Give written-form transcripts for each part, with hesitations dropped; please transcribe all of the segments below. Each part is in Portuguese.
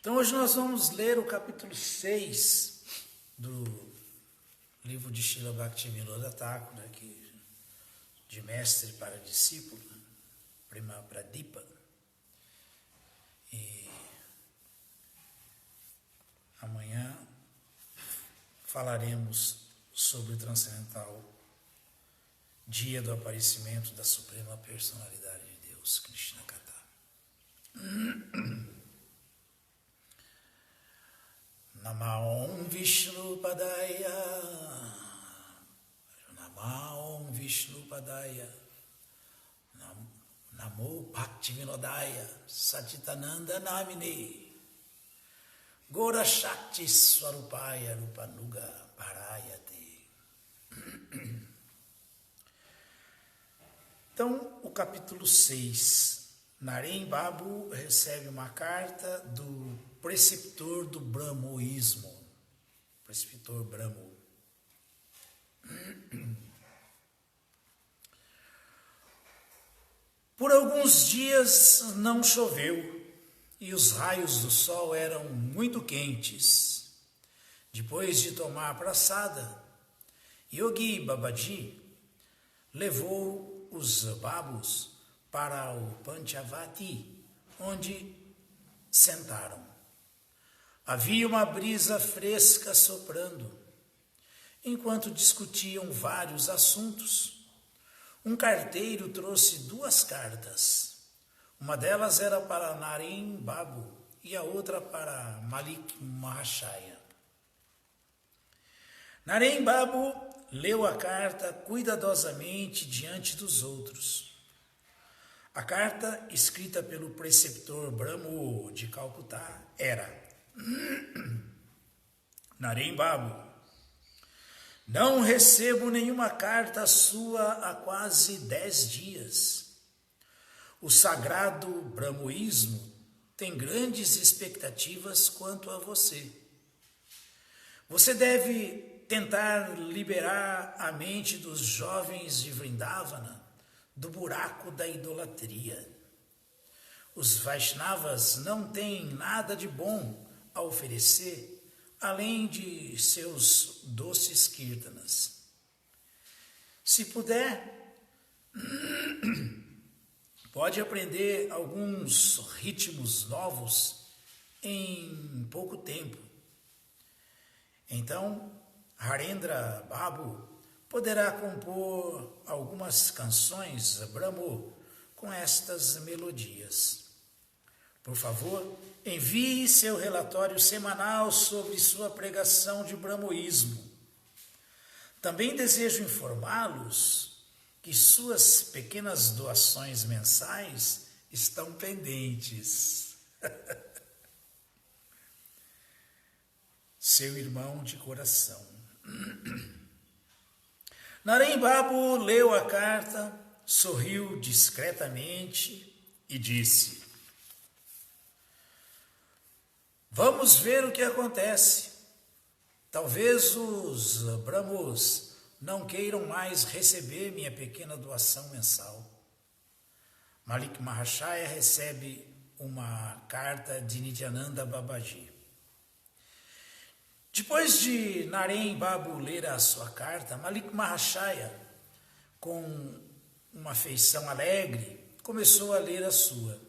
Então hoje nós vamos ler o capítulo 6 do livro de Srila Bhaktivinoda Thakur, né, de mestre para discípulo, Prema Pradipa. E amanhã falaremos sobre o transcendental dia do aparecimento da Suprema Personalidade de Deus, Krishna Katha. Namaon Vishnu Padaya, Namaon Vishnu Padaya, Namo Bhaktivinodaya, Satitananda Namine, Gora Shakti Swarupaya Rupanuga Parayate. Então, o capítulo 6, Naren Babu recebe uma carta do preceptor do Brahmoísmo, preceptor Brahmo. Por alguns dias não choveu e os raios do sol eram muito quentes. Depois de tomar praçada, Yogi Babaji levou os babus para o Panchavati, onde sentaram. Havia uma brisa fresca soprando. Enquanto discutiam vários assuntos, um carteiro trouxe 2 cartas. Uma delas era para Naren Babu e a outra para Malik Mahashaya. Naren Babu leu a carta cuidadosamente diante dos outros. A carta, escrita pelo preceptor Brahmo de Calcutá, era: Naren Babu, não recebo nenhuma carta sua há quase 10 dias. O sagrado brahmoísmo tem grandes expectativas quanto a você. Você deve tentar liberar a mente dos jovens de Vrindavana do buraco da idolatria. Os Vaishnavas não têm nada de bom a oferecer, além de seus doces kirtanas. Se puder, pode aprender alguns ritmos novos em pouco tempo. Então, Harendra Babu poderá compor algumas canções Brahmo com estas melodias. Por favor, envie seu relatório semanal sobre sua pregação de brahmoísmo. Também desejo informá-los que suas pequenas doações mensais estão pendentes. Seu irmão de coração. Naren Babu leu a carta, sorriu discretamente e disse: Vamos ver o que acontece. Talvez os Brahmos não queiram mais receber minha pequena doação mensal. Malik Mahashaya recebe uma carta de Nityananda Babaji. Depois de Naren Babu ler a sua carta, Malik Mahashaya, com uma feição alegre, começou a ler a sua.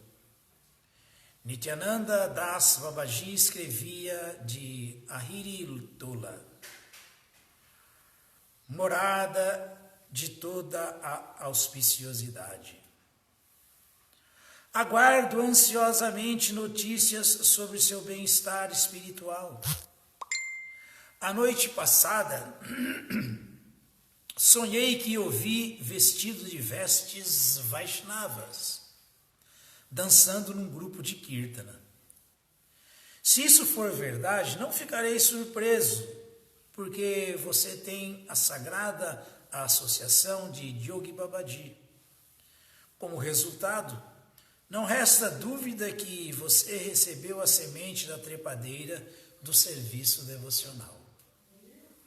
Nityananda Das Babaji escrevia de Ahiri Tola, morada de toda a auspiciosidade. Aguardo ansiosamente notícias sobre seu bem-estar espiritual. A noite passada, sonhei que o vi vestido de vestes Vaishnavas, dançando num grupo de Kirtana. Se isso for verdade, não ficarei surpreso, porque você tem a sagrada associação de Yogi Babaji. Como resultado, não resta dúvida que você recebeu a semente da trepadeira do serviço devocional.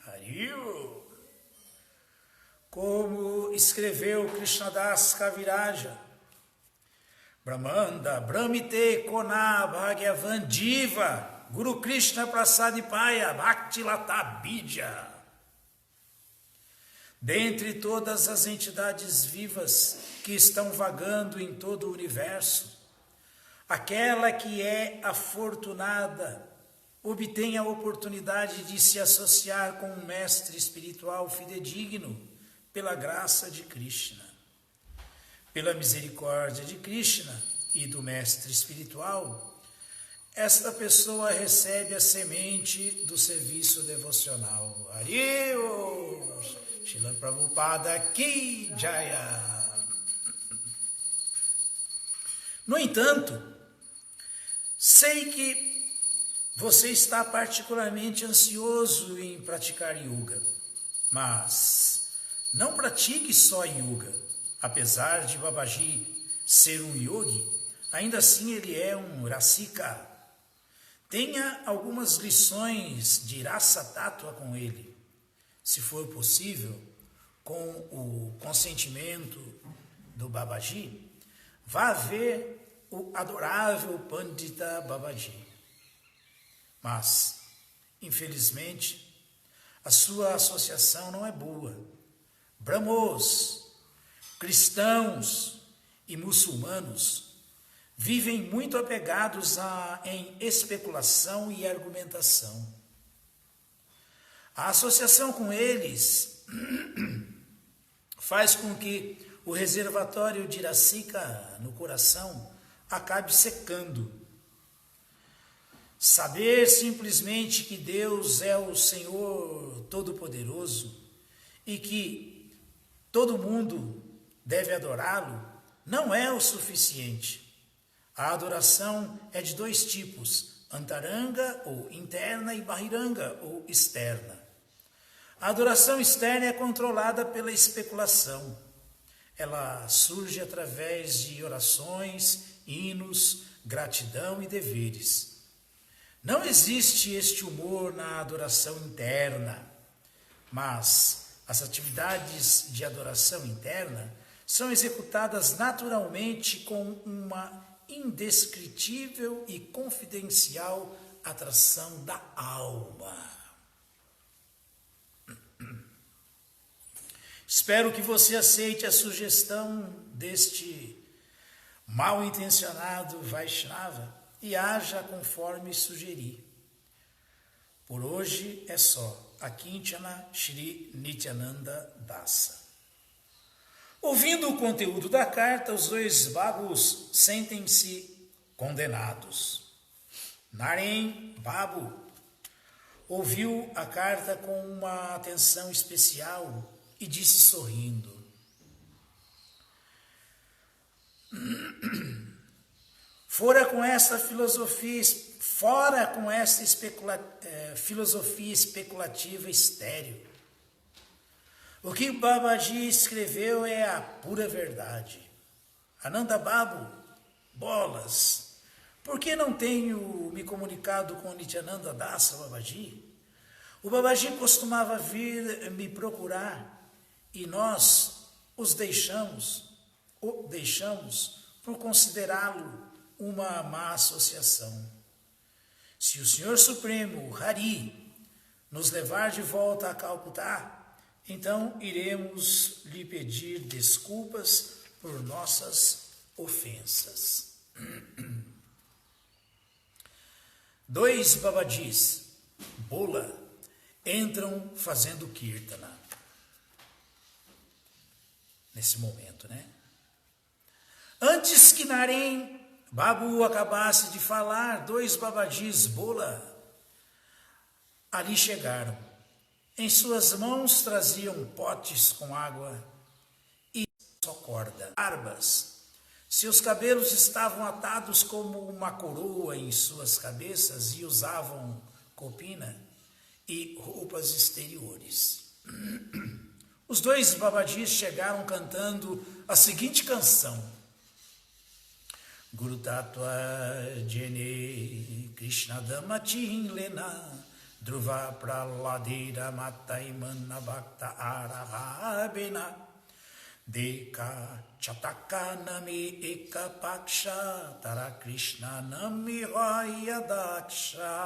Hariu! Como escreveu Krishnadas Kaviraja, Brahmanda, Brahmite, Kona, Bhagavan, Diva, Guru Krishna Prasadipaya, Bhaktilata Bidya. Dentre todas as entidades vivas que estão vagando em todo o universo, aquela que é afortunada obtém a oportunidade de se associar com um mestre espiritual fidedigno pela graça de Krishna. Pela misericórdia de Krishna e do mestre espiritual, esta pessoa recebe a semente do serviço devocional. Hariyo! Srila Prabhupada Ki Jaya! No entanto, sei que você está particularmente ansioso em praticar yoga, mas não pratique só yoga. Apesar de Babaji ser um yogi, ainda assim ele é um rasika. Tenha algumas lições de rasa tattva com ele. Se for possível, com o consentimento do Babaji, vá ver o adorável Pandita Babaji. Mas, infelizmente, a sua associação não é boa. Brahmos, cristãos e muçulmanos vivem muito apegados em especulação e argumentação. A associação com eles faz com que o reservatório de rasika no coração acabe secando. Saber simplesmente que Deus é o Senhor Todo-Poderoso e que todo mundo deve adorá-lo, não é o suficiente. A adoração é de dois tipos, antaranga ou interna e bahiranga ou externa. A adoração externa é controlada pela especulação. Ela surge através de orações, hinos, gratidão e deveres. Não existe este humor na adoração interna, mas as atividades de adoração interna são executadas naturalmente com uma indescritível e confidencial atração da alma. Espero que você aceite a sugestão deste mal-intencionado Vaishnava e haja conforme sugeri. Por hoje é só. Akinchana Shri Nityananda Dasa. Ouvindo o conteúdo da carta, os dois babus sentem-se condenados. Naren Babu ouviu a carta com uma atenção especial e disse sorrindo: fora com esta filosofia especulativa estéril. O que Babaji escreveu é a pura verdade. Ananda Babu, bolas, por que não tenho me comunicado com Nityananda Dasa Babaji? O Babaji costumava vir me procurar e nós o deixamos por considerá-lo uma má associação. Se o Senhor Supremo, Hari, nos levar de volta a Calcutá, então iremos lhe pedir desculpas por nossas ofensas. Dois babajis, bola, entram fazendo kirtana. Nesse momento, né? Antes que Naren Babu acabasse de falar, dois babajis, bola, ali chegaram. Em suas mãos traziam potes com água e só corda, barbas. Seus cabelos estavam atados como uma coroa em suas cabeças e usavam copina e roupas exteriores. Os dois babajis chegaram cantando a seguinte canção: Guru Tattva Jene Krishna Dhamachin Lena Dhruva Praladira Mataimana Bhakta Arahabena Deka Chataka Nami Eka Paksha Tara Krishna Nami Raya Daksha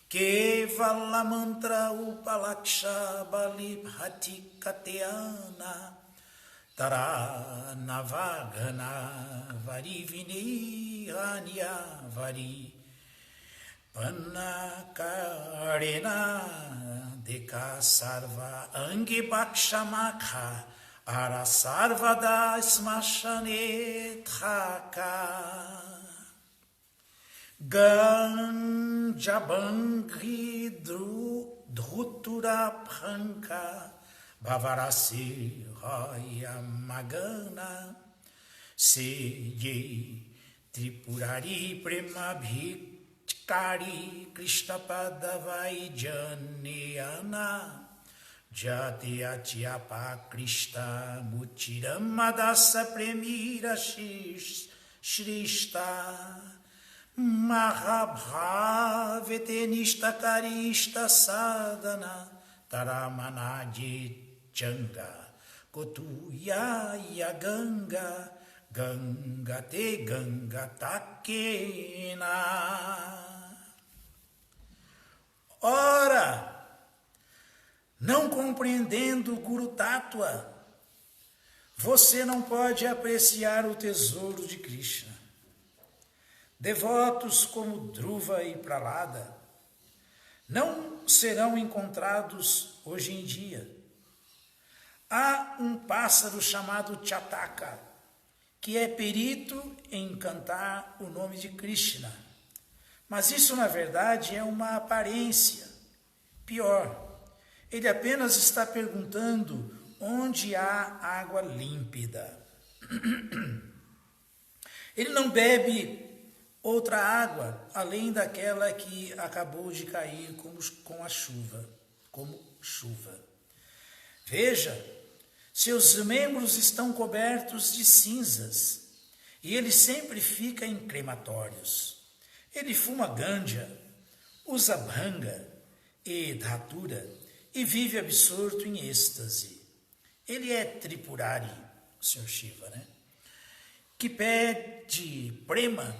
Kevala Mantra Upalaksha Bali Bhati Katyana Tara Navagana Vari Viniranya Vari Panakarena Deka Sarva Angi Bakshamakha Ara Sarvada Smashane Thaka Ganjabangri Drutura Pranka Bhavarasi Raya Magana Seye Tripurari Prema Bhikari Krishna Padavai Janyana Jati Atyapa Krishna Mutiram Madasa Premira Shrishta Mahabhavete Nishta Karishta Sadhana Taramanaji Changa Kotuya Yaganga Ganga Te Ganga Takena. Ora, não compreendendo o Guru Tattva, você não pode apreciar o tesouro de Krishna. Devotos como Dhruva e Prahlada não serão encontrados hoje em dia. Há um pássaro chamado Chataka, que é perito em cantar o nome de Krishna. Mas isso, na verdade, é uma aparência. Pior, ele apenas está perguntando onde há água límpida. Ele não bebe outra água, além daquela que acabou de cair como chuva. Veja, seus membros estão cobertos de cinzas, e ele sempre fica em crematórios. Ele fuma ganja, usa bhanga e dhatura, e vive absorto em êxtase. Ele é Tripurari, o Sr. Shiva, que pede prema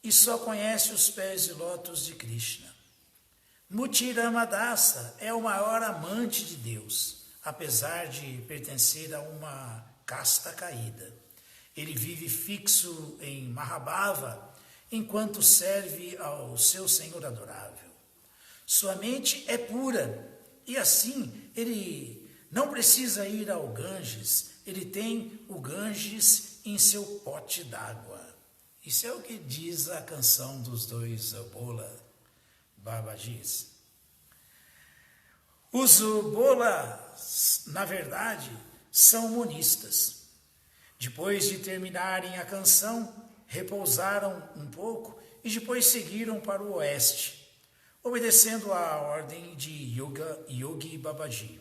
e só conhece os pés de lótus de Krishna. Mutiramadasa é o maior amante de Deus, apesar de pertencer a uma casta caída. Ele vive fixo em Mahabhava enquanto serve ao seu Senhor adorável. Sua mente é pura e assim ele não precisa ir ao Ganges, ele tem o Ganges em seu pote d'água. Isso é o que diz a canção dos dois Bola Babajis. Os Bolas, na verdade, são monistas. Depois de terminarem a canção, repousaram um pouco e depois seguiram para o oeste, obedecendo à ordem de Yogi Babaji.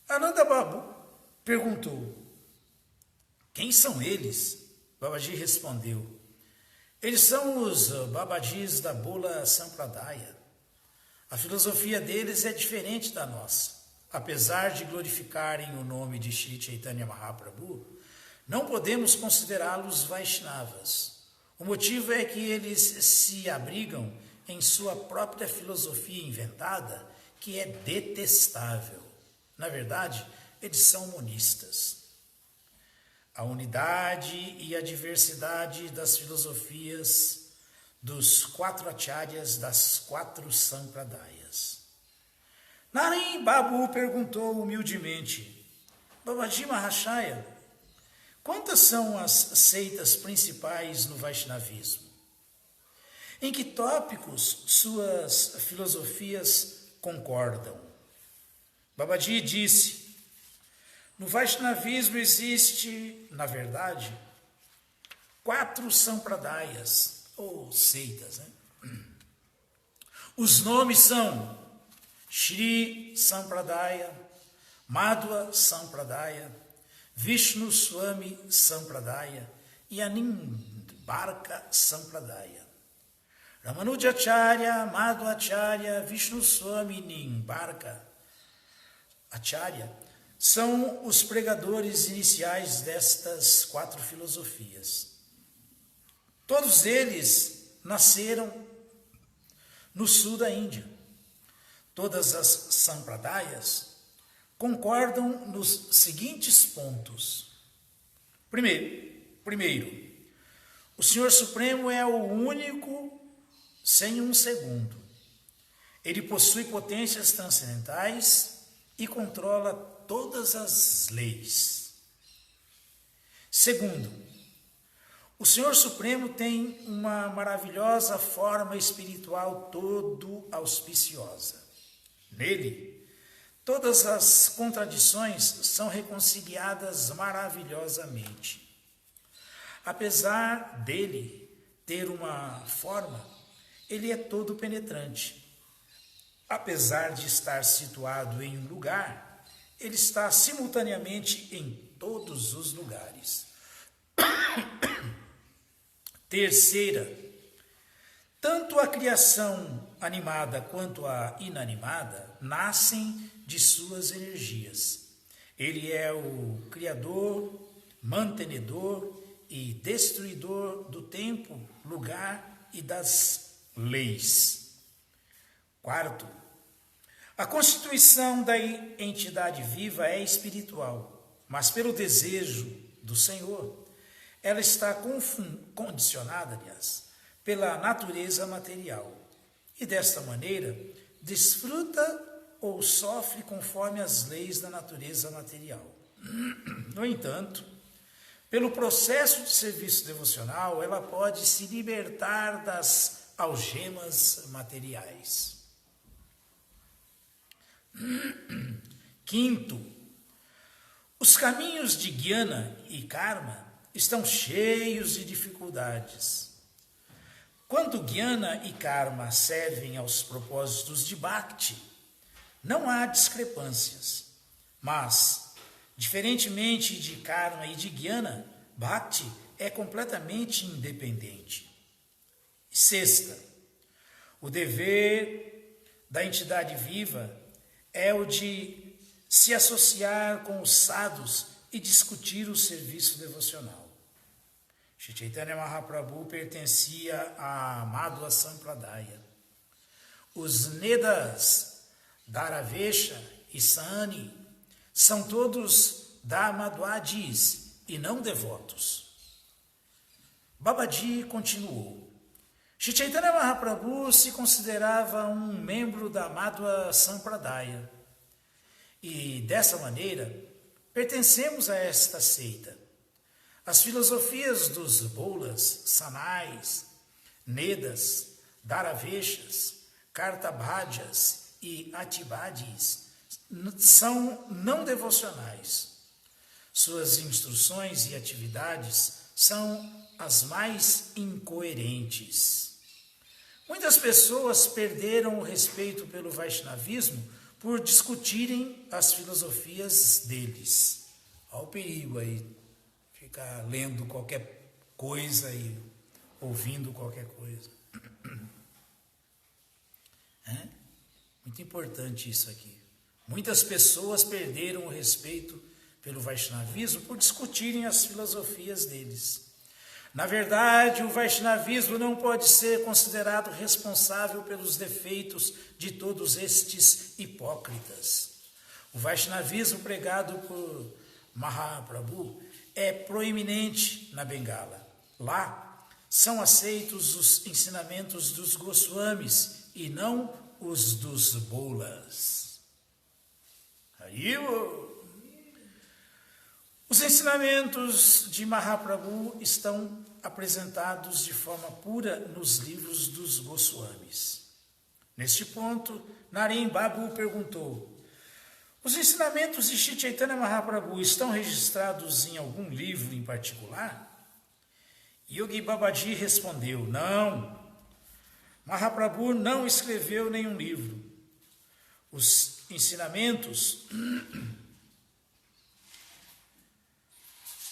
Ananda Babu perguntou: quem são eles? Babaji respondeu: eles são os Babajis da Bola Sampradaya. A filosofia deles é diferente da nossa. Apesar de glorificarem o nome de Shri Chaitanya Mahaprabhu, não podemos considerá-los Vaishnavas. O motivo é que eles se abrigam em sua própria filosofia inventada, que é detestável. Na verdade, eles são monistas. A unidade e a diversidade das filosofias dos 4 acharyas das 4 sampradayas. Naren Babu perguntou humildemente: Babaji Mahashaya, quantas são as seitas principais no Vaishnavismo? Em que tópicos suas filosofias concordam? Babaji disse: no Vaishnavismo existe, na verdade, 4 sampradayas, ou seitas. Os nomes são Shri Sampradaya, Madhva Sampradaya, Vishnu Swami Sampradaya e Animbarka Sampradaya. Ramanujacharya, Madhvacharya, Vishnu Swami Nimbarka Acharya são os pregadores iniciais destas 4 filosofias. Todos eles nasceram no sul da Índia. Todas as sampradayas concordam nos seguintes pontos. Primeiro, o Senhor Supremo é o único sem um segundo. Ele possui potências transcendentais e controla todas as leis. Segundo, o Senhor Supremo tem uma maravilhosa forma espiritual todo auspiciosa. Nele, todas as contradições são reconciliadas maravilhosamente. Apesar dele ter uma forma, ele é todo penetrante. Apesar de estar situado em um lugar, ele está simultaneamente em todos os lugares. Terceira, tanto a criação animada quanto a inanimada nascem de suas energias. Ele é o criador, mantenedor e destruidor do tempo, lugar e das leis. Quarto, a constituição da entidade viva é espiritual, mas pelo desejo do Senhor, ela está condicionada, pela natureza material. E desta maneira, desfruta ou sofre conforme as leis da natureza material. No entanto, pelo processo de serviço devocional, ela pode se libertar das algemas materiais. Quinto, os caminhos de Jnana e Karma estão cheios de dificuldades. Quando Jnana e Karma servem aos propósitos de Bhakti, não há discrepâncias. Mas, diferentemente de Karma e de Jnana, Bhakti é completamente independente. Sexta, o dever da entidade viva é o de se associar com os sadhus e discutir o serviço devocional. Shri Chaitanya Mahaprabhu pertencia a Madhva Sampradaya. Os Nedas, Dharavesha e Sani são todos Dharmadwadis e não devotos. Babaji continuou. Shri Chaitanya Mahaprabhu se considerava um membro da Madhva Sampradaya e, dessa maneira, pertencemos a esta seita. As filosofias dos Bolas, Sanais, Nedas, Dharaveshas, Kartabhadjas e Atibadis são não devocionais. Suas instruções e atividades são as mais incoerentes. Muitas pessoas perderam o respeito pelo Vaishnavismo por discutirem as filosofias deles. Olha o perigo aí, ficar lendo qualquer coisa e ouvindo qualquer coisa. Muito importante isso aqui. Muitas pessoas perderam o respeito pelo Vaishnavismo por discutirem as filosofias deles. Na verdade, o Vaishnavismo não pode ser considerado responsável pelos defeitos de todos estes hipócritas. O Vaishnavismo pregado por Mahaprabhu é proeminente na Bengala. Lá são aceitos os ensinamentos dos Goswamis e não os dos Bolas. Os ensinamentos de Mahaprabhu estão apresentados de forma pura nos livros dos Goswamis. Neste ponto, Naren Babu perguntou: os ensinamentos de Shri Chaitanya Mahaprabhu estão registrados em algum livro em particular? Yogi Babaji respondeu: não. Mahaprabhu não escreveu nenhum livro. Os ensinamentos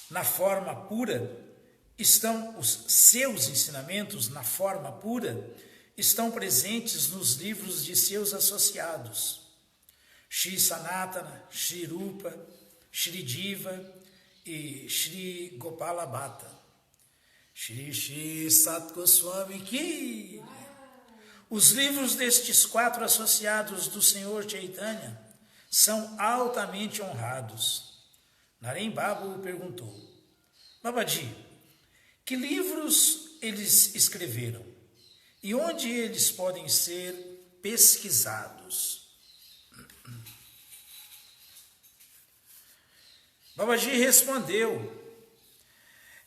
na forma pura os seus ensinamentos na forma pura estão presentes nos livros de seus associados. Shri Sanatana, Shri Rupa, Shri Diva e Shri Gopala Bhatta. Shri Shri Sat Goswami Ki. Os livros destes 4 associados do Senhor Chaitanya são altamente honrados. Naren Babu perguntou: Babaji, que livros eles escreveram e onde eles podem ser pesquisados? Babaji respondeu: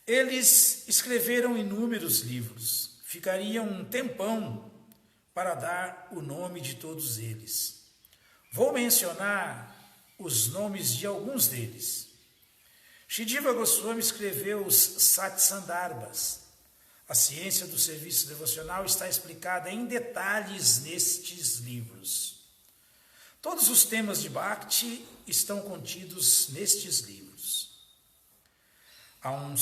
eles escreveram inúmeros livros, ficariam um tempão para dar o nome de todos eles. Vou mencionar os nomes de alguns deles. Shridiva Goswami escreveu os Satsandarbhas. A ciência do serviço devocional está explicada em detalhes nestes livros. Todos os temas de Bhakti estão contidos nestes livros. Há um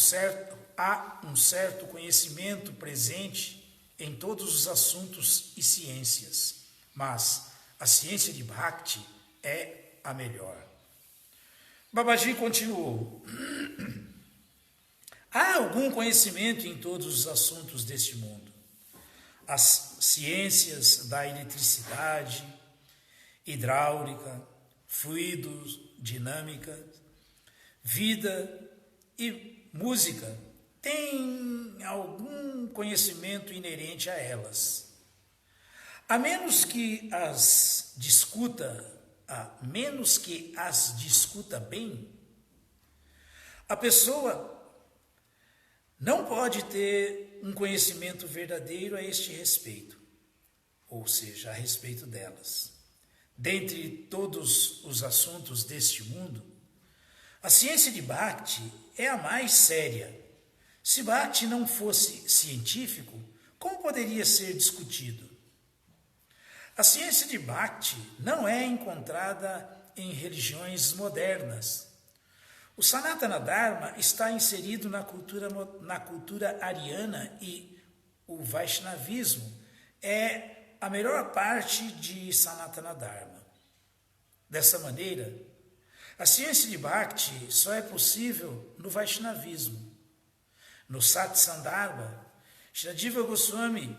certo conhecimento presente em todos os assuntos e ciências, mas a ciência de Bhakti é a melhor. Babaji continuou: há algum conhecimento em todos os assuntos deste mundo. As ciências da eletricidade, hidráulica, fluidos, dinâmica, vida e música têm algum conhecimento inerente a elas. A menos que as discuta bem, a pessoa não pode ter um conhecimento verdadeiro a este respeito, ou seja, a respeito delas. Dentre todos os assuntos deste mundo, a ciência de Bhakti é a mais séria. Se Bhakti não fosse científico, como poderia ser discutido? A ciência de Bhakti não é encontrada em religiões modernas. O Sanatana Dharma está inserido na cultura ariana e o Vaishnavismo é a melhor parte de Sanatana Dharma. Dessa maneira, a ciência de Bhakti só é possível no Vaishnavismo. No Satsandarbha, Shrila Goswami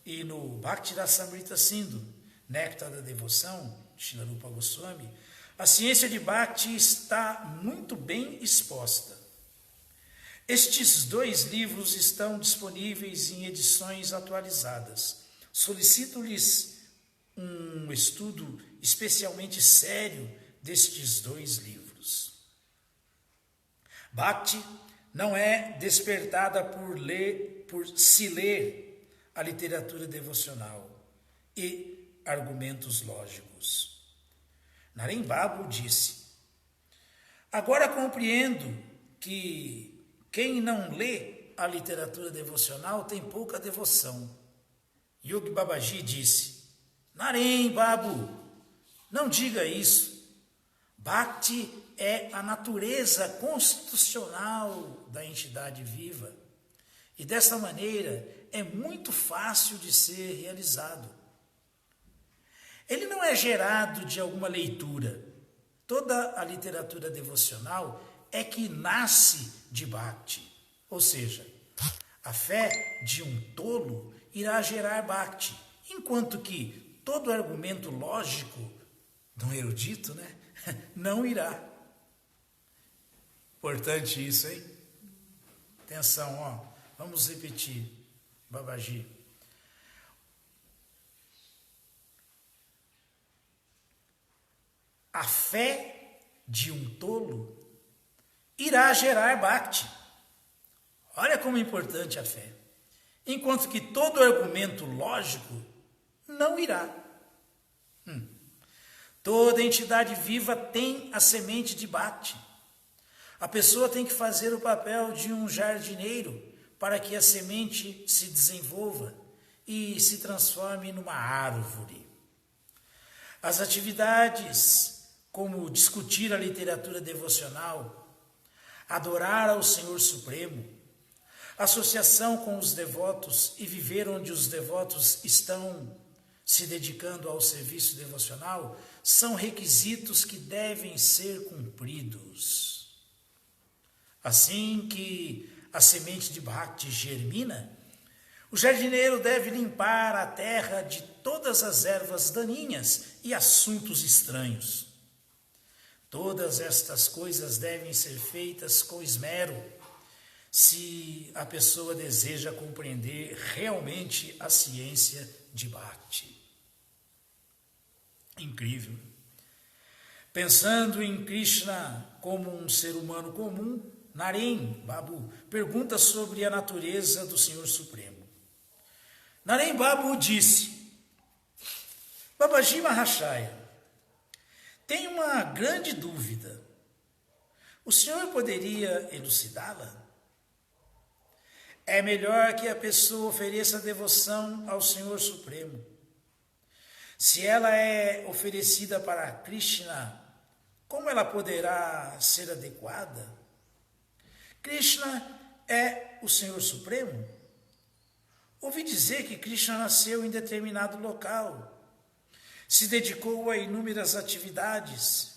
e no Bhakti Rasamrita Sindhu, Néctar da Devoção, Srila Rupa Goswami, a ciência de Bhakti está muito bem exposta. Estes 2 livros estão disponíveis em edições atualizadas. Solicito-lhes um estudo especialmente sério destes 2 livros. Bhakti não é despertada por se ler a literatura devocional e argumentos lógicos. Naren Babu disse: agora compreendo que quem não lê a literatura devocional tem pouca devoção. Yogi Babaji disse: Naren Babu, não diga isso. Bhakti é a natureza constitucional da entidade viva e dessa maneira é muito fácil de ser realizado. Ele não é gerado de alguma leitura. Toda a literatura devocional é que nasce de Bhakti, ou seja, a fé de um tolo irá gerar Bhakti, enquanto que todo argumento lógico de um erudito, não irá. Importante isso, hein? Atenção, vamos repetir, Babaji. A fé de um tolo irá gerar Bhakti. Olha como é importante a fé. Enquanto que todo argumento lógico não irá. Toda entidade viva tem a semente de Bhakti. A pessoa tem que fazer o papel de um jardineiro para que a semente se desenvolva e se transforme numa árvore. As atividades, como discutir a literatura devocional, adorar ao Senhor Supremo, associação com os devotos e viver onde os devotos estão se dedicando ao serviço devocional, são requisitos que devem ser cumpridos. Assim que a semente de Bhakti germina, o jardineiro deve limpar a terra de todas as ervas daninhas e assuntos estranhos. Todas estas coisas devem ser feitas com esmero, se a pessoa deseja compreender realmente a ciência de Bhakti. Incrível. Pensando em Krishna como um ser humano comum, Naren Babu pergunta sobre a natureza do Senhor Supremo. Naren Babu disse: Babaji Mahashaya, tenho uma grande dúvida. O senhor poderia elucidá-la? É melhor que a pessoa ofereça devoção ao Senhor Supremo. Se ela é oferecida para Krishna, como ela poderá ser adequada? Krishna é o Senhor Supremo? Ouvi dizer que Krishna nasceu em determinado local, se dedicou a inúmeras atividades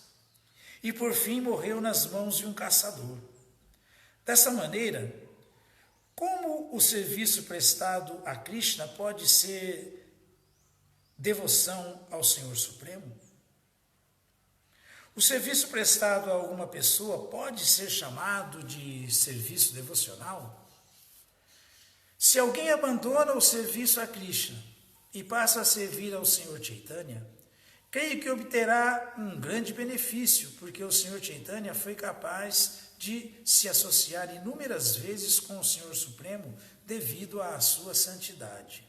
e por fim morreu nas mãos de um caçador. Dessa maneira, como o serviço prestado a Krishna pode ser devoção ao Senhor Supremo? O serviço prestado a alguma pessoa pode ser chamado de serviço devocional? Se alguém abandona o serviço a Krishna e passa a servir ao Senhor Chaitanya, creio que obterá um grande benefício, porque o Senhor Chaitanya foi capaz de se associar inúmeras vezes com o Senhor Supremo devido à sua santidade.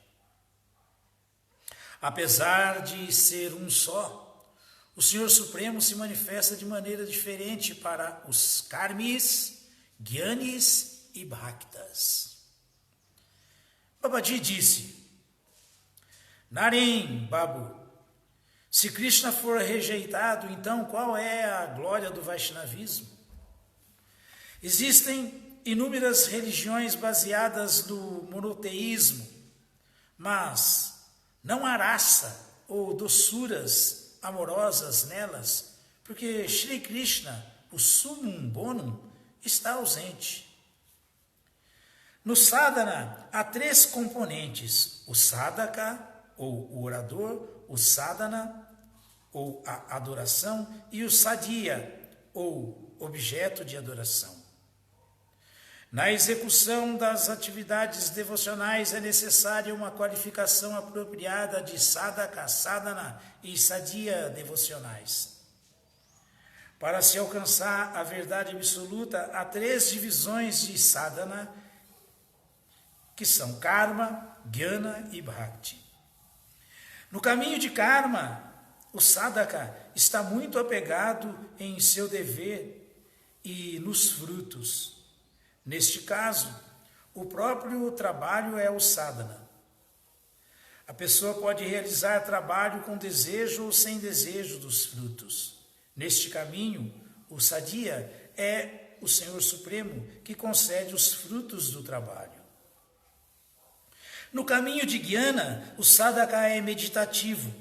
Apesar de ser um só, o Senhor Supremo se manifesta de maneira diferente para os karmis, gyanis e bhaktas. Babaji disse: Naren Babu, se Krishna for rejeitado, então qual é a glória do Vaishnavismo? Existem inúmeras religiões baseadas no monoteísmo, mas não há raça ou doçuras amorosas nelas, porque Shri Krishna, o Summum Bonum, está ausente. No sadhana há 3 componentes: o sadhaka, ou o orador, o sadhana, ou a adoração, e o sadhya, ou objeto de adoração. Na execução das atividades devocionais é necessária uma qualificação apropriada de sadhaka, sadhana e sadhya devocionais. Para se alcançar a verdade absoluta, há 3 divisões de sadhana, que são karma, jnana e bhakti. No caminho de karma, o sadhaka está muito apegado em seu dever e nos frutos. Neste caso, o próprio trabalho é o sadhana. A pessoa pode realizar trabalho com desejo ou sem desejo dos frutos. Neste caminho, o sadhya é o Senhor Supremo que concede os frutos do trabalho. No caminho de jnana, o sadhaka é meditativo.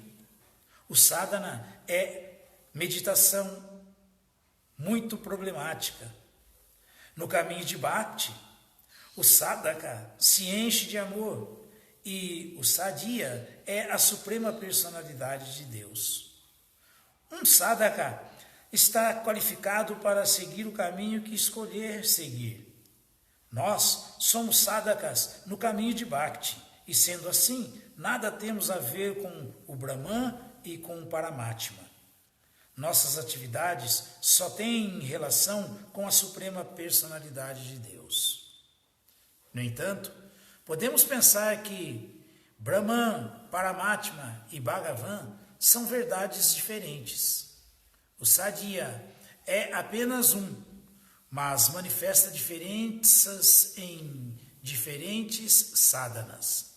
O sadhana é meditação muito problemática. No caminho de bhakti, o sadhaka se enche de amor e o sadhya é a suprema personalidade de Deus. Um sadhaka está qualificado para seguir o caminho que escolher seguir. Nós somos sadhakas no caminho de bhakti e, sendo assim, nada temos a ver com o Brahman e com o Paramatma. Nossas atividades só têm relação com a suprema personalidade de Deus. No entanto, podemos pensar que Brahman, Paramatma e Bhagavan são verdades diferentes. O sadhya é apenas um, mas manifesta diferenças em diferentes sadhanas.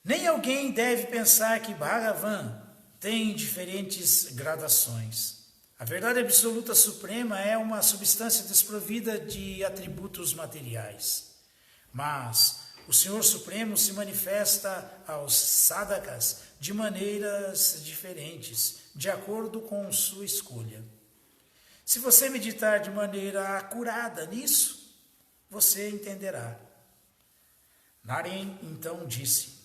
Nem alguém deve pensar que Bhagavan tem diferentes gradações. A verdade absoluta suprema é uma substância desprovida de atributos materiais. Mas O Senhor Supremo se manifesta aos sadakas de maneiras diferentes, de acordo com sua escolha. Se você meditar de maneira acurada nisso, você entenderá. Naren então disse: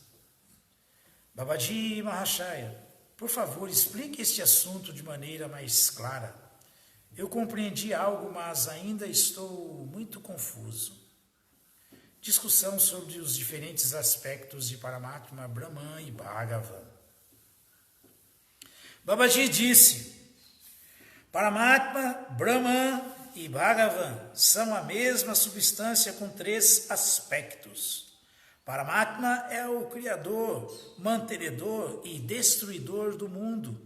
Babaji Mahashaya, por favor, explique este assunto de maneira mais clara. Eu compreendi algo, mas ainda estou muito confuso. Discussão sobre os diferentes aspectos de Paramatma, Brahman e Bhagavan. Babaji disse: Paramatma, Brahman e Bhagavan são a mesma substância com 3 aspectos. Paramatma é o Criador, mantenedor e destruidor do mundo,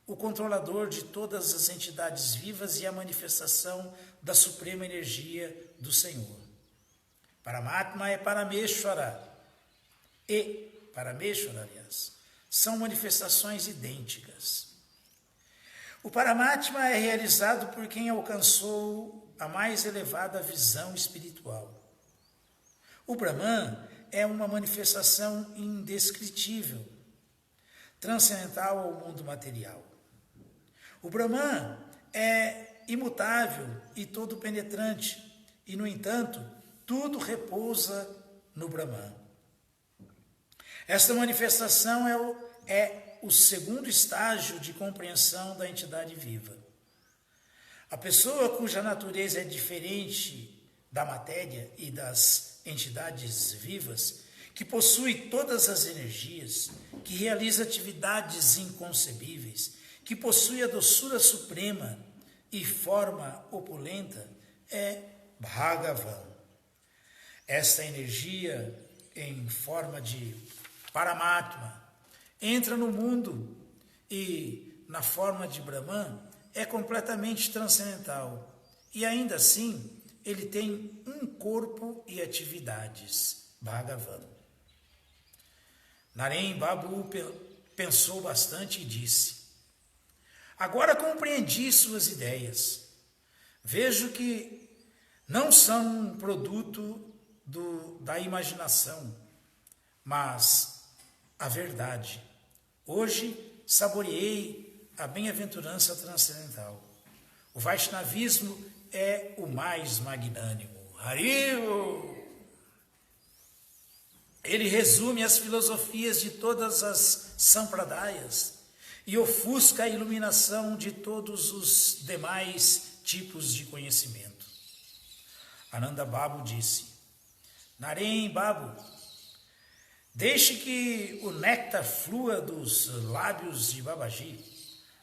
o controlador de todas as entidades vivas e a manifestação da suprema energia do Senhor. Paramatma é Parameshwara e Parameshwara, aliás, são manifestações idênticas. O Paramatma é realizado por quem alcançou a mais elevada visão espiritual. O Brahman é uma manifestação indescritível, transcendental ao mundo material. O Brahman é imutável e todo penetrante, e, no entanto, tudo repousa no Brahman. Esta manifestação é o segundo estágio de compreensão da entidade viva. A pessoa cuja natureza é diferente da matéria e das entidades vivas, que possui todas as energias, que realiza atividades inconcebíveis, que possui a doçura suprema e forma opulenta, é Bhagavan. Esta energia em forma de Paramatma entra no mundo e, na forma de Brahman, é completamente transcendental. E ainda assim, ele tem um corpo e atividades, Bhagavan. Naren Babu pensou bastante e disse: agora compreendi suas ideias. Vejo que não são um produto da imaginação, mas a verdade. Hoje saboreei a bem-aventurança transcendental. O Vaishnavismo é o mais magnânimo. Haribo! Ele resume as filosofias de todas as sampradayas e ofusca a iluminação de todos os demais tipos de conhecimento. Ananda Babu disse: Naren Babu, deixe que o néctar flua dos lábios de Babaji.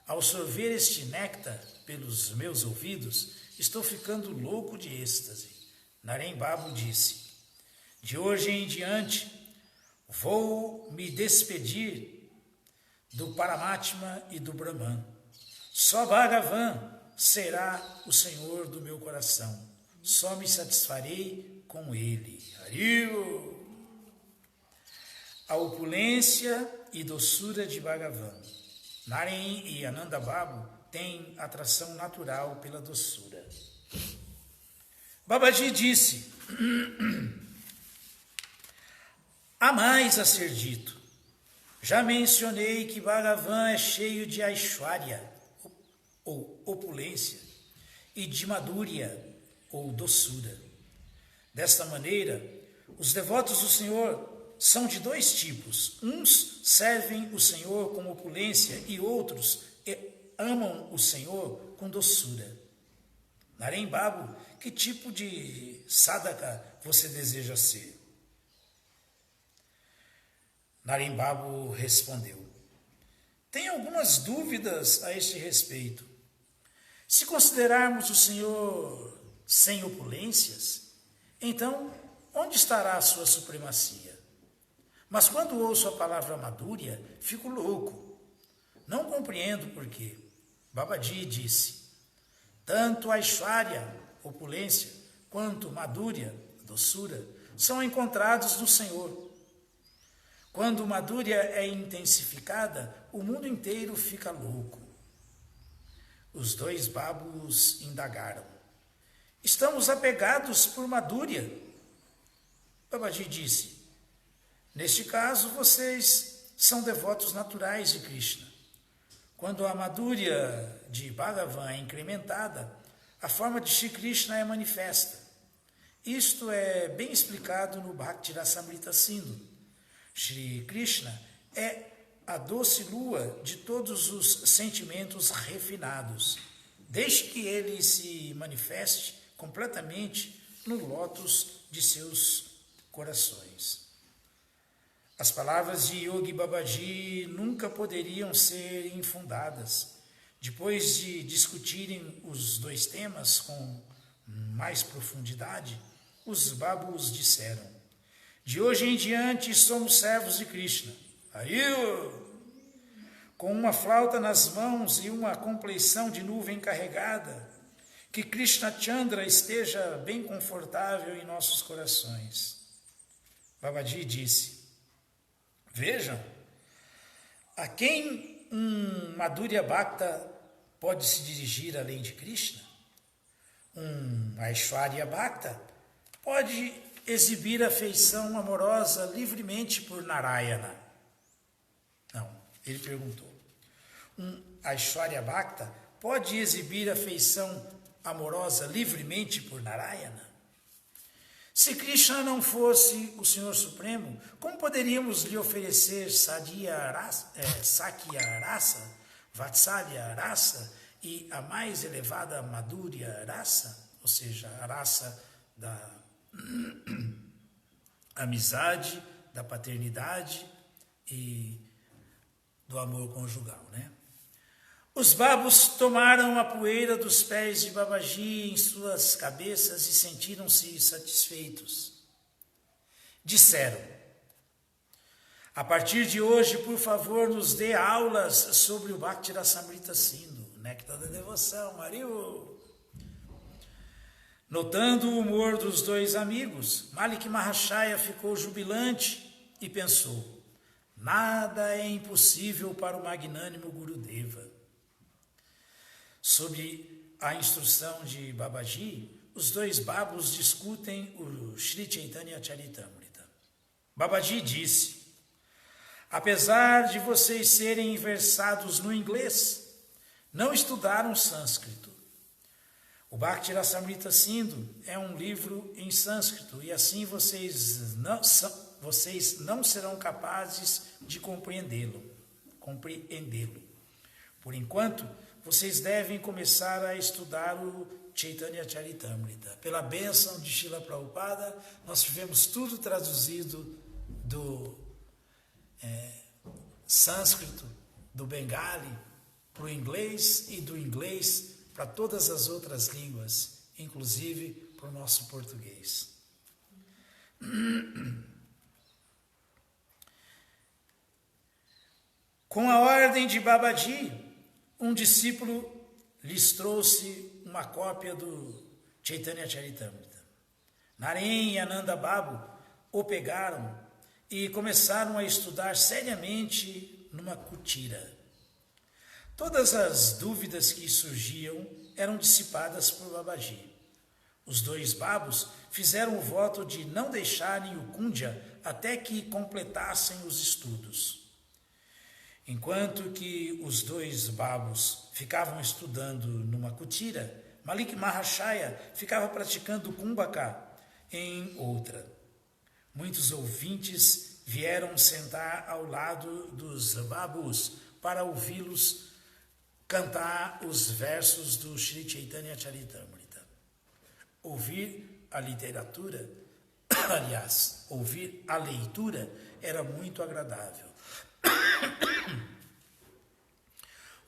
Ao sorver este néctar pelos meus ouvidos, estou ficando louco de êxtase. Naren Babu disse: de hoje em diante, vou me despedir do Paramatma e do Brahman. Só Bhagavan será o Senhor do meu coração. Só me satisfarei com ele. Haribo! A opulência e doçura de Bhagavan. Naren e Ananda Babu têm atração natural pela doçura. Babaji disse: há mais a ser dito. Já mencionei que Bhagavan é cheio de Aishwarya, ou opulência, e de Madhurya, ou doçura. Desta maneira, os devotos do Senhor são de 2 tipos. Uns servem o Senhor com opulência e outros amam o Senhor com doçura. Naren Babu, que tipo de sadhaka você deseja ser? Naren Babu respondeu: tenho algumas dúvidas a este respeito. Se considerarmos o Senhor sem opulências, então onde estará a sua supremacia? Mas quando ouço a palavra Madhurya, fico louco. Não compreendo por quê. Babaji disse: tanto Aishwarya, opulência, quanto Madhurya, doçura, são encontrados no Senhor. Quando Madhurya é intensificada, o mundo inteiro fica louco. Os 2 babus indagaram: estamos apegados por Madhurya. Babaji disse: neste caso, vocês são devotos naturais de Krishna. Quando a madhurya de Bhagavan é incrementada, a forma de Shri Krishna é manifesta. Isto é bem explicado no Bhakti Rasamrita Sindhu. Shri Krishna é a doce lua de todos os sentimentos refinados, desde que ele se manifeste completamente no lótus de seus corações. As palavras de Yogi Babaji nunca poderiam ser infundadas. Depois de discutirem os dois temas com mais profundidade, os babus disseram: de hoje em diante somos servos de Krishna. Com uma flauta nas mãos e uma compleição de nuvem carregada, que Krishna Chandra esteja bem confortável em nossos corações. Babaji disse: vejam, a quem um Madhurya Bhakta pode se dirigir além de Krishna? Um Aishwarya Bhakta pode exibir afeição amorosa livremente por Narayana. Não, ele perguntou. Um Aishwarya Bhakta pode exibir afeição amorosa livremente por Narayana? Se Krishna não fosse o Senhor Supremo, como poderíamos lhe oferecer Sakya Rasa, Vatsalya Rasa e a mais elevada Madhurya Rasa, ou seja, a raça da amizade, da paternidade e do amor conjugal, né? Os babus tomaram a poeira dos pés de Babaji em suas cabeças e sentiram-se satisfeitos. Disseram: a partir de hoje, por favor, nos dê aulas sobre o Bhakti Rasamrita Sindhu, néctar da devoção, Hariu. Notando o humor dos dois amigos, Malik Mahashaya ficou jubilante e pensou: nada é impossível para o magnânimo Gurudeva. Sob a instrução de Babaji, os dois babus discutem o Sri Chaitanya Charitamrita. Babaji disse: apesar de vocês serem versados no inglês, não estudaram sânscrito. O Bhakti Rasamrita Sindhu é um livro em sânscrito e assim vocês não serão capazes de compreendê-lo. Por enquanto, vocês devem começar a estudar o Chaitanya Charitamrita. Pela bênção de Srila Prabhupada, nós tivemos tudo traduzido do sânscrito, do bengali, para o inglês e do inglês para todas as outras línguas, inclusive para o nosso português. Com a ordem de Babaji, um discípulo lhes trouxe uma cópia do Chaitanya Charitamrita. Naren e Ananda Babu o pegaram e começaram a estudar seriamente numa kutira. Todas as dúvidas que surgiam eram dissipadas por Babaji. Os dois babus fizeram o voto de não deixarem o Kundya até que completassem os estudos. Enquanto que os dois babus ficavam estudando numa kutira, Malik Mahashaya ficava praticando kumbhaka em outra. Muitos ouvintes vieram sentar ao lado dos babus para ouvi-los cantar os versos do Sri Chaitanya Charitamrita. Ouvir a literatura, aliás, ouvir a leitura era muito agradável.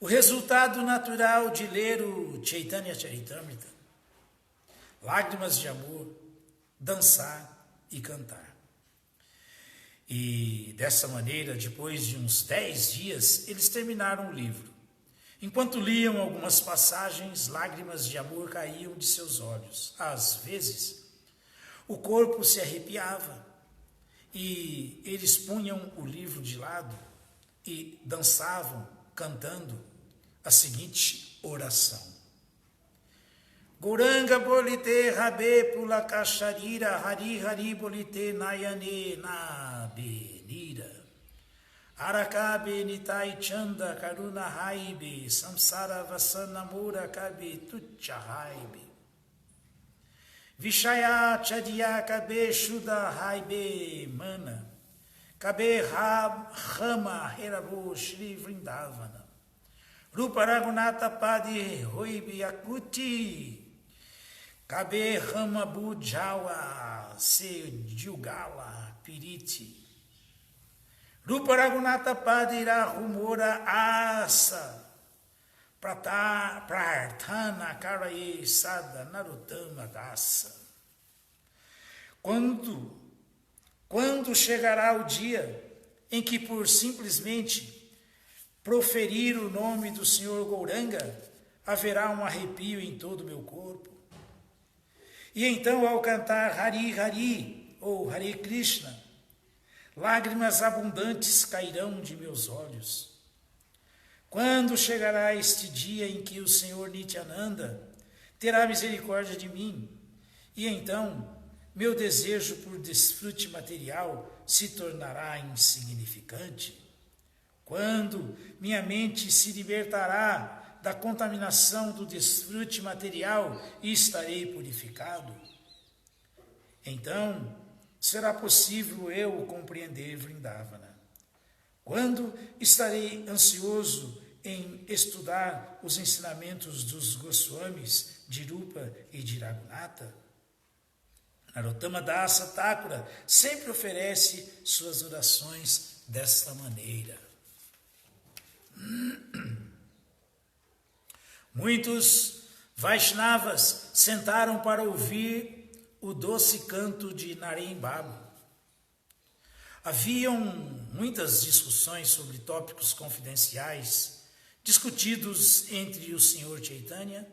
O resultado natural de ler o Chaitanya Charitamrita: lágrimas de amor, dançar e cantar. E dessa maneira, depois de uns 10 dias, eles terminaram o livro. Enquanto liam algumas passagens, lágrimas de amor caíam de seus olhos. Às vezes, o corpo se arrepiava e eles punham o livro de lado e dançavam, cantando a seguinte oração: Gauranga bolite rabe pula kacharira, hari hari bolite nayane na benira. Arakabe nitai chanda karuna haibe, samsara vasanamura kabe tucha haibe. Vishaya chadiya kabe shuda haibe mana, kabe rama herabu shri vrindavana. Rupa Raghunatha padi hoibi akuti, kabe rama bujawa se jugala piriti. Rupa Raghunatha padira rumora asa, prarthana karaye sada narotama dasa. Quando chegará o dia em que por simplesmente proferir o nome do Senhor Gauranga, haverá um arrepio em todo o meu corpo? E então ao cantar Hari Hari ou Hare Krishna, lágrimas abundantes cairão de meus olhos. Quando chegará este dia em que o Senhor Nityananda terá misericórdia de mim, e então meu desejo por desfrute material se tornará insignificante? Quando minha mente se libertará da contaminação do desfrute material e estarei purificado? Então será possível eu compreender Vrindavana. Quando estarei ansioso em estudar os ensinamentos dos Goswamis, de Rupa e de Raghunatha? Narottama Dasa Thakura sempre oferece suas orações desta maneira. Muitos Vaishnavas sentaram para ouvir o doce canto de Naren Babu. Haviam muitas discussões sobre tópicos confidenciais, discutidos entre o Sr. Chaitanya,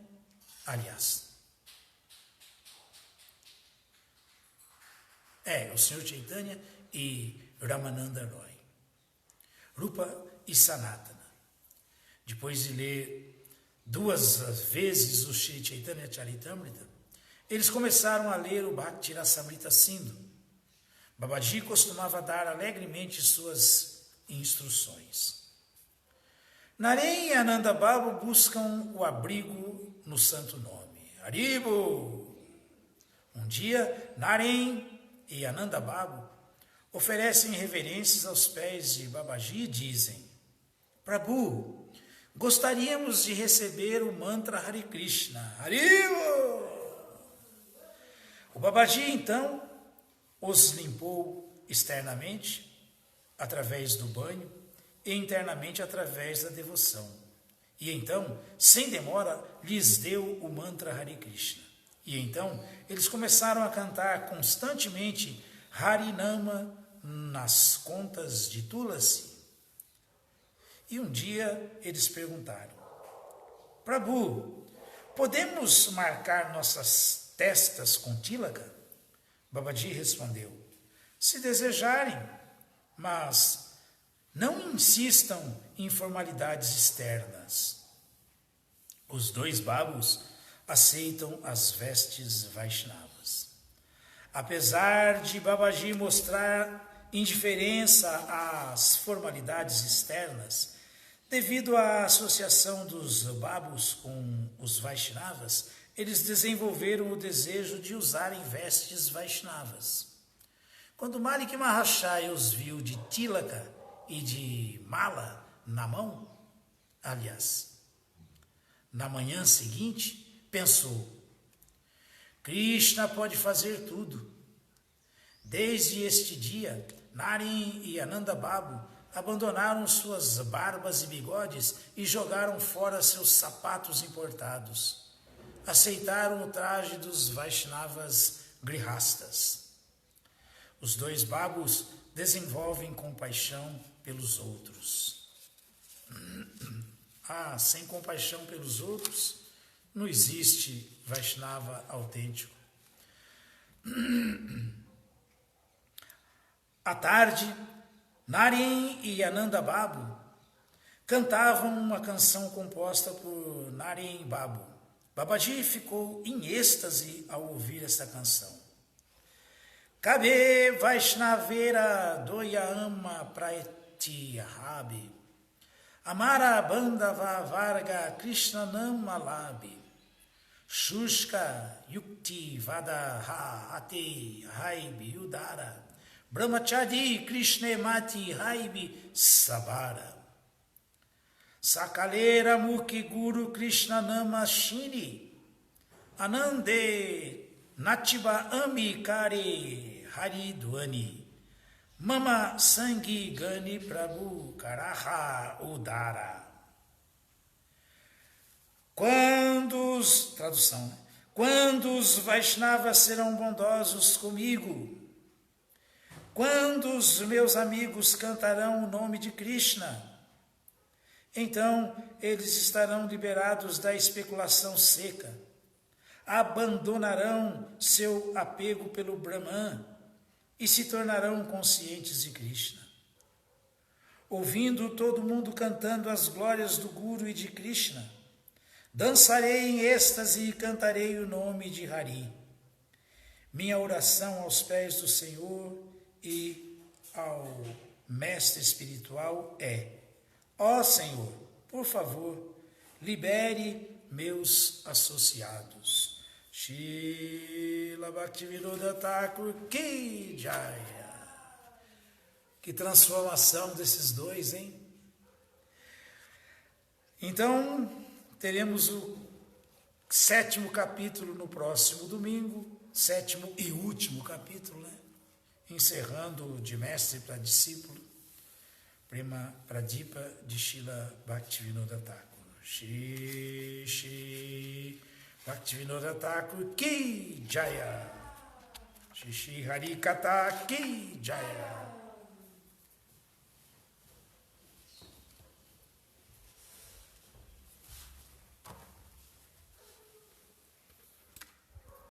o Sr. Chaitanya e Ramananda Roy, Rupa e Sanatana. Depois de ler 2 vezes o Sri Chaitanya Charitamrita, eles começaram a ler o Bhakti Rasamrita Sindhu. Babaji costumava dar alegremente suas instruções. Naren e Ananda Babu buscam o abrigo no santo nome. Haribo! Um dia, Naren e Ananda Babu oferecem reverências aos pés de Babaji e dizem: Prabhu, gostaríamos de receber o mantra Hare Krishna. Haribo! O Babaji, então, os limpou externamente, através do banho, e internamente através da devoção. E então, sem demora, lhes deu o mantra Hare Krishna. E então, eles começaram a cantar constantemente Harinama nas contas de Tulasi. E um dia eles perguntaram: Prabhu, podemos marcar nossas testas com tilaka? Babaji respondeu: se desejarem, mas não insistam em formalidades externas. Os 2 babus aceitam as vestes Vaishnavas. Apesar de Babaji mostrar indiferença às formalidades externas, devido à associação dos babus com os Vaishnavas, eles desenvolveram o desejo de usarem vestes Vaishnavas. Quando Malik Mahashaya os viu de tilaka e de mala na mão, na manhã seguinte, pensou: Krishna pode fazer tudo. Desde este dia, Naren e Ananda Babu abandonaram suas barbas e bigodes e jogaram fora seus sapatos importados. Aceitaram o traje dos Vaishnavas grihastas. Os 2 babus desenvolvem compaixão pelos outros. Sem compaixão pelos outros, não existe Vaishnava autêntico. À tarde, Naren e Ananda Babu cantavam uma canção composta por Naren Babu, Babaji ficou em êxtase ao ouvir esta canção. Kabe Vaishnavera Doyama Praeti Rabi Amara Bandava Varga Krishnanam Malabi Shushka Yukti Vadaha Ate Haibi Udara Brahmachari Krishnemati Haibi Sabara Sakalera Mukhi Guru Krishnanama Shini Anande Natiba Ami Kare Haridwani Mama Sangi Gani Prabhu Karaha Udara. Quando os Vaishnavas serão bondosos comigo? Quando os meus amigos cantarão o nome de Krishna? Então eles estarão liberados da especulação seca, abandonarão seu apego pelo Brahman e se tornarão conscientes de Krishna. Ouvindo todo mundo cantando as glórias do Guru e de Krishna, dançarei em êxtase e cantarei o nome de Hari. Minha oração aos pés do Senhor e ao mestre espiritual é: ó Senhor, por favor, libere meus associados. Srila Bhaktivinoda Thakur Ki Jaya. Que transformação desses dois, hein? Então, teremos o 7º capítulo no próximo domingo, 7º e último capítulo, né? Encerrando de mestre para discípulo, Prema Pradipa de Srila Bhaktivinoda Thakur. Shri Bhaktivinoda Thakur Ki Jaya. Shri Hari Katha Ki Jaya.